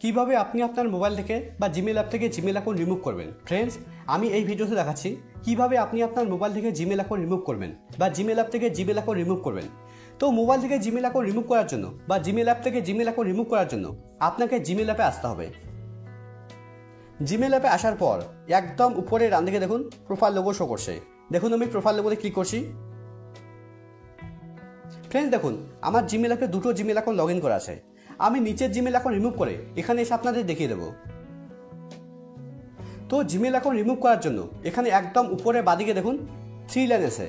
কিভাবে আপনি আপনার মোবাইল থেকে বা জিমেল অ্যাপ থেকে জিমেল অ্যাকাউন্ট রিমুভ করবেন। ফ্রেন্ডস, আমি এই ভিডিওতে দেখাচ্ছি কিভাবে আপনি আপনার মোবাইল থেকে জিমেল অ্যাকাউন্ট রিমুভ করবেন বা জিমেল অ্যাপ থেকে জিমেল অ্যাকাউন্ট রিমুভ করবেন। তো মোবাইল থেকে জিমেল অ্যাকাউন্ট রিমুভ করার জন্য বা জিমেল অ্যাপ থেকে জিমেল অ্যাকাউন্ট রিমুভ করার জন্য আপনাকে জিমেল অ্যাপে আসতে হবে। জিমেল অ্যাপে আসার পর একদম উপরে ডান দিকে দেখুন প্রোফাইল লোগো শো করছে। দেখুন আমি প্রোফাইল লোগোতে ক্লিক করছি। ফ্রেন্ডস দেখুন, আমার জিমেল অ্যাপে দুটো জিমেল অ্যাকাউন্ট লগ ইন করা আছে। আমি নিচের জিমেল অ্যাকাউন্ট রিমুভ করে এখানে এসে আপনাদের দেখিয়ে দেবো। তো জিমেল অ্যাকাউন্ট রিমুভ করার জন্য এখানে একদম উপরে বাদিকে দেখুন 3 লাইন আছে।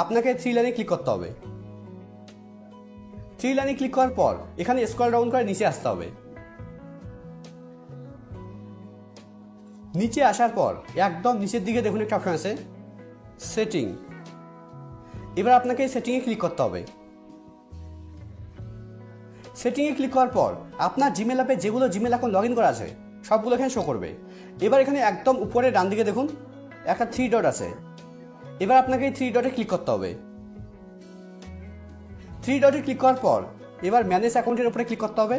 আপনাকে 3 লাইনে ক্লিক করতে হবে। 3 লাইনে ক্লিক করার পর এখানে স্ক্রল ডাউন করে নিচে আসতে হবে। নিচে আসার পর একদম নিচের দিকে দেখুন একটা অপশন আছে সেটিং। এবার আপনাকে সেটিংয়ে ক্লিক করতে হবে। সেটিংয়ে ক্লিক করার পর আপনার জিমেল অ্যাপে যেগুলো জিমেল অ্যাকাউন্ট লগ ইন করা আছে সবগুলো এখানে শো করবে। এবার এখানে একদম উপরে ডান দিকে দেখুন একটা 3 ডট আছে। এবার আপনাকে এই 3 ডটে ক্লিক করতে হবে। 3 ডটে ক্লিক করার পর এবার ম্যানেজ অ্যাকাউন্টের উপরে ক্লিক করতে হবে।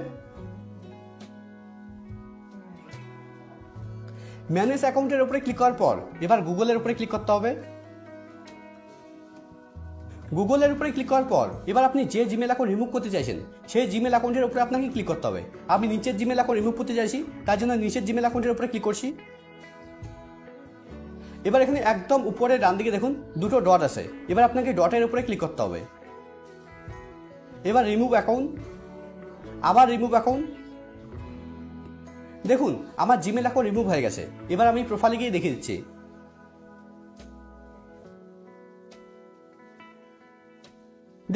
ম্যানেজ অ্যাকাউন্টের উপরে ক্লিক করার পর এবার গুগলের উপরে ক্লিক করতে হবে। গুগলের উপরে ক্লিক করার পর এবার আপনি যে জিমেল অ্যাকাউন্ট রিমুভ করতে চাইছেন সেই জিমেল অ্যাকাউন্টের উপরে আপনাকে ক্লিক করতে হবে। আমি নিচের জিমেল অ্যাকাউন্ট রিমুভ করতে চাইছি, তার জন্য নিচের জিমেল অ্যাকাউন্টের উপরে ক্লিক করছি। এবার এখানে একদম উপরে ডান দিকে দেখুন দুটো ডট আছে। এবার আপনাকে ডটের উপরে ক্লিক করতে হবে। এবার রিমুভ অ্যাকাউন্ট, আবার রিমুভ অ্যাকাউন্ট। দেখুন আমার জিমেল অ্যাকাউন্ট রিমুভ হয়ে গেছে। এবার আমি প্রোফাইলে গিয়ে দেখিয়ে দিচ্ছি।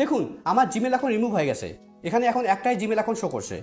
দেখুন আমার জিমেল অ্যাকাউন্ট রিমুভ হয়ে গেছে। এখানে এখন একটাই জিমেল অ্যাকাউন্ট শো করছে।